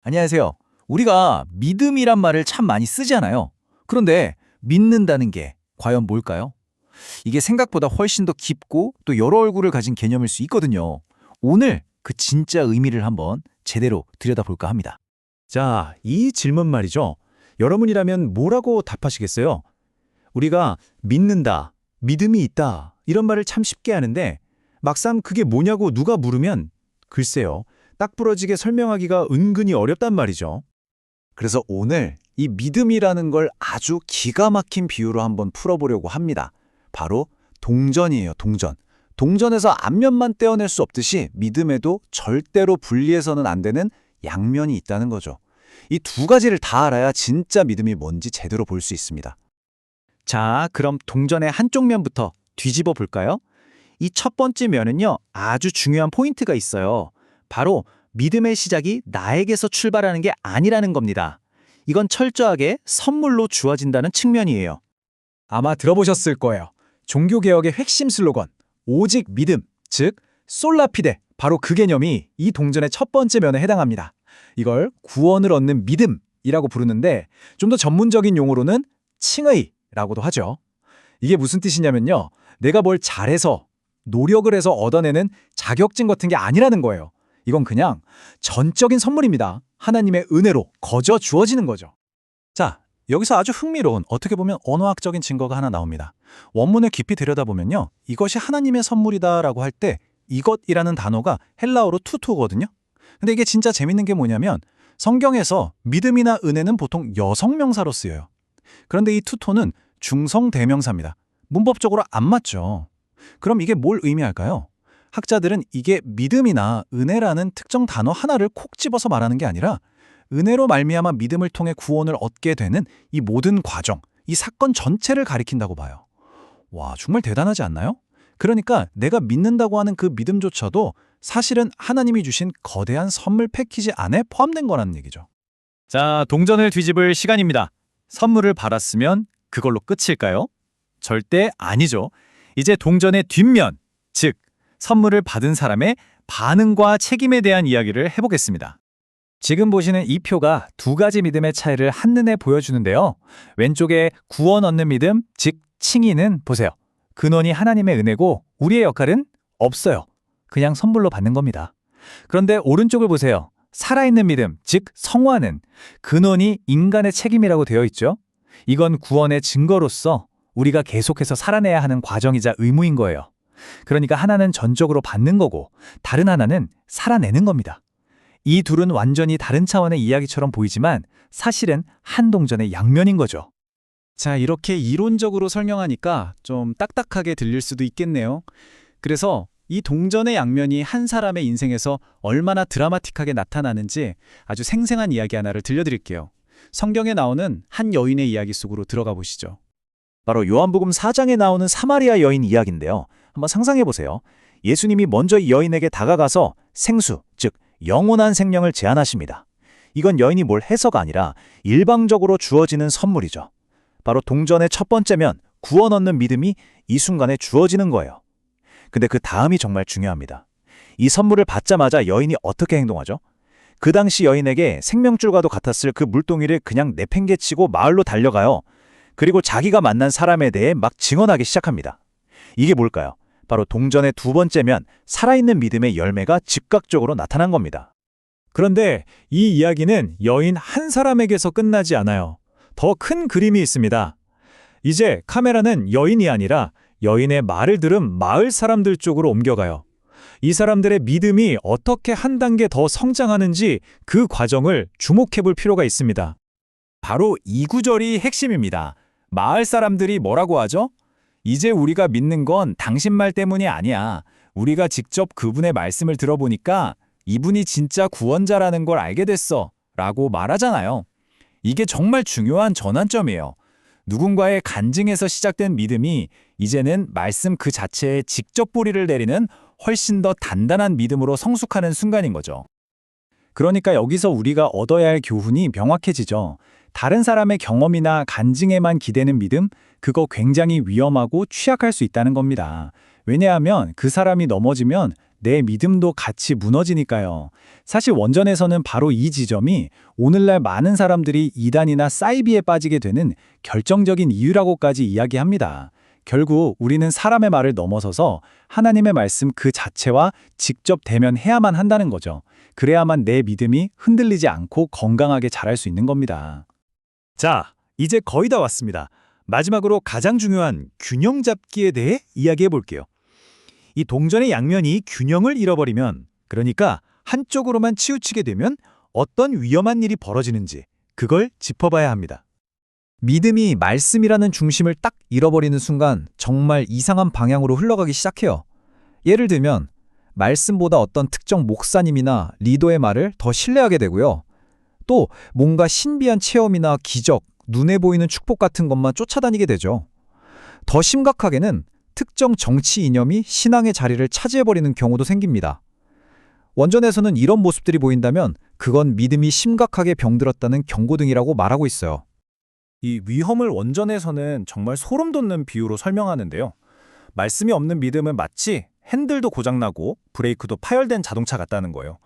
안녕하세요. 우리가 믿음이란 말을 참 많이 쓰잖아요. 그런데 믿는다는 게 과연 뭘까요? 이게 생각보다 훨씬 더 깊고 또 여러 얼굴을 가진 개념일 수 있거든요. 오늘 그 진짜 의미를 한번 제대로 들여다볼까 합니다. 자, 이 질문 말이죠. 여러분이라면 뭐라고 답하시겠어요? 우리가 믿는다, 믿음이 있다, 이런 말을 참 쉽게 하는데 막상 그게 뭐냐고 누가 물으면 글쎄요, 딱 부러지게 설명하기가 은근히 어렵단 말이죠. 그래서 오늘 이 믿음이라는 걸 아주 기가 막힌 비유로 한번 풀어보려고 합니다. 바로 동전이에요, 동전. 동전에서 앞면만 떼어낼 수 없듯이 믿음에도 절대로 분리해서는 안 되는 양면이 있다는 거죠. 이 두 가지를 다 알아야 진짜 믿음이 뭔지 제대로 볼 수 있습니다. 자, 그럼 동전의 한쪽 면부터 뒤집어 볼까요? 이 첫 번째 면은요, 아주 중요한 포인트가 있어요. 바로 믿음의 시작이 나에게서 출발하는 게 아니라는 겁니다. 이건 철저하게 선물로 주어진다는 측면이에요. 아마 들어보셨을 거예요. 종교개혁의 핵심 슬로건, 오직 믿음, 즉 솔라피데, 바로 그 개념이 이 동전의 첫 번째 면에 해당합니다. 이걸 구원을 얻는 믿음이라고 부르는데 좀 더 전문적인 용어로는 칭의라고도 하죠. 이게 무슨 뜻이냐면요. 내가 뭘 잘해서, 노력을 해서 얻어내는 자격증 같은 게 아니라는 거예요. 이건 그냥 전적인 선물입니다. 하나님의 은혜로 거저 주어지는 거죠. 자, 여기서 아주 흥미로운 어떻게 보면 언어학적인 증거가 하나 나옵니다. 원문을 깊이 들여다보면요. 이것이 하나님의 선물이다라고 할 때 이것이라는 단어가 헬라어로 투토거든요. 근데 이게 진짜 재밌는 게 뭐냐면 성경에서 믿음이나 은혜는 보통 여성 명사로 쓰여요. 그런데 이 투토는 중성 대명사입니다. 문법적으로 안 맞죠. 그럼 이게 뭘 의미할까요? 학자들은 이게 믿음이나 은혜라는 특정 단어 하나를 콕 집어서 말하는 게 아니라 은혜로 말미암아 믿음을 통해 구원을 얻게 되는 이 모든 과정, 이 사건 전체를 가리킨다고 봐요. 와, 정말 대단하지 않나요? 그러니까 내가 믿는다고 하는 그 믿음조차도 사실은 하나님이 주신 거대한 선물 패키지 안에 포함된 거라는 얘기죠. 자, 동전을 뒤집을 시간입니다. 선물을 받았으면 그걸로 끝일까요? 절대 아니죠. 이제 동전의 뒷면, 즉 선물을 받은 사람의 반응과 책임에 대한 이야기를 해보겠습니다. 지금 보시는 이 표가 두 가지 믿음의 차이를 한눈에 보여주는데요. 왼쪽에 구원 얻는 믿음, 즉 칭의는 보세요. 근원이 하나님의 은혜고 우리의 역할은 없어요. 그냥 선물로 받는 겁니다. 그런데 오른쪽을 보세요. 살아있는 믿음, 즉 성화는 근원이 인간의 책임이라고 되어 있죠. 이건 구원의 증거로서 우리가 계속해서 살아내야 하는 과정이자 의무인 거예요. 그러니까 하나는 전적으로 받는 거고 다른 하나는 살아내는 겁니다. 이 둘은 완전히 다른 차원의 이야기처럼 보이지만 사실은 한 동전의 양면인 거죠. 자, 이렇게 이론적으로 설명하니까 좀 딱딱하게 들릴 수도 있겠네요. 그래서 이 동전의 양면이 한 사람의 인생에서 얼마나 드라마틱하게 나타나는지 아주 생생한 이야기 하나를 들려드릴게요. 성경에 나오는 한 여인의 이야기 속으로 들어가 보시죠. 바로 요한복음 4장에 나오는 사마리아 여인 이야기인데요. 한번 상상해 보세요. 예수님이 먼저 이 여인에게 다가가서 생수, 즉 영원한 생명을 제안하십니다. 이건 여인이 뭘 해서가 아니라 일방적으로 주어지는 선물이죠. 바로 동전의 첫 번째 면, 구원 얻는 믿음이 이 순간에 주어지는 거예요. 근데 그 다음이 정말 중요합니다. 이 선물을 받자마자 여인이 어떻게 행동하죠? 그 당시 여인에게 생명줄과도 같았을 그 물동이를 그냥 내팽개치고 마을로 달려가요. 그리고 자기가 만난 사람에 대해 막 증언하기 시작합니다. 이게 뭘까요? 바로 동전의 두 번째 면, 살아있는 믿음의 열매가 즉각적으로 나타난 겁니다. 그런데 이 이야기는 여인 한 사람에게서 끝나지 않아요. 더 큰 그림이 있습니다. 이제 카메라는 여인이 아니라 여인의 말을 들은 마을 사람들 쪽으로 옮겨가요. 이 사람들의 믿음이 어떻게 한 단계 더 성장하는지 그 과정을 주목해 볼 필요가 있습니다. 바로 이 구절이 핵심입니다. 마을 사람들이 뭐라고 하죠? 이제 우리가 믿는 건 당신 말 때문이 아니야. 우리가 직접 그분의 말씀을 들어보니까 이분이 진짜 구원자라는 걸 알게 됐어. 라고 말하잖아요. 이게 정말 중요한 전환점이에요. 누군가의 간증에서 시작된 믿음이 이제는 말씀 그 자체에 직접 뿌리를 내리는 훨씬 더 단단한 믿음으로 성숙하는 순간인 거죠. 그러니까 여기서 우리가 얻어야 할 교훈이 명확해지죠. 다른 사람의 경험이나 간증에만 기대는 믿음, 그거 굉장히 위험하고 취약할 수 있다는 겁니다. 왜냐하면 그 사람이 넘어지면 내 믿음도 같이 무너지니까요. 사실 원전에서는 바로 이 지점이 오늘날 많은 사람들이 이단이나 사이비에 빠지게 되는 결정적인 이유라고까지 이야기합니다. 결국 우리는 사람의 말을 넘어서서 하나님의 말씀 그 자체와 직접 대면해야만 한다는 거죠. 그래야만 내 믿음이 흔들리지 않고 건강하게 자랄 수 있는 겁니다. 자, 이제 거의 다 왔습니다. 마지막으로 가장 중요한 균형 잡기에 대해 이야기해 볼게요. 이 동전의 양면이 균형을 잃어버리면, 그러니까 한쪽으로만 치우치게 되면 어떤 위험한 일이 벌어지는지 그걸 짚어봐야 합니다. 믿음이 말씀이라는 중심을 딱 잃어버리는 순간 정말 이상한 방향으로 흘러가기 시작해요. 예를 들면 말씀보다 어떤 특정 목사님이나 리더의 말을 더 신뢰하게 되고요. 또 뭔가 신비한 체험이나 기적, 눈에 보이는 축복 같은 것만 쫓아다니게 되죠. 더 심각하게는 특정 정치 이념이 신앙의 자리를 차지해버리는 경우도 생깁니다. 원전에서는 이런 모습들이 보인다면 그건 믿음이 심각하게 병들었다는 경고등이라고 말하고 있어요. 이 위험을 원전에서는 정말 소름 돋는 비유로 설명하는데요. 말씀이 없는 믿음은 마치 핸들도 고장나고 브레이크도 파열된 자동차 같다는 거예요.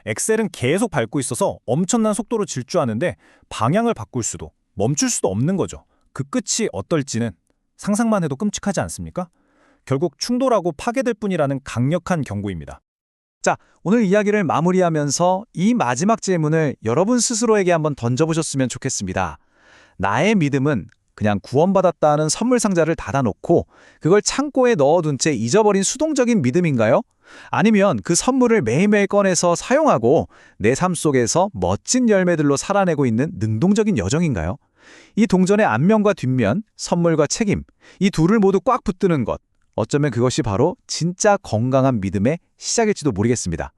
엑셀은 계속 밟고 있어서 엄청난 속도로 질주하는데 방향을 바꿀 수도 멈출 수도 없는 거죠. 그 끝이 어떨지는 상상만 해도 끔찍하지 않습니까? 결국 충돌하고 파괴될 뿐이라는 강력한 경고입니다. 자, 오늘 이야기를 마무리하면서 이 마지막 질문을 여러분 스스로에게 한번 던져보셨으면 좋겠습니다. 나의 믿음은 그냥 구원받았다는 선물 상자를 닫아놓고 그걸 창고에 넣어둔 채 잊어버린 수동적인 믿음인가요? 아니면 그 선물을 매일매일 꺼내서 사용하고 내 삶 속에서 멋진 열매들로 살아내고 있는 능동적인 여정인가요? 이 동전의 앞면과 뒷면, 선물과 책임, 이 둘을 모두 꽉 붙드는 것, 어쩌면 그것이 바로 진짜 건강한 믿음의 시작일지도 모르겠습니다.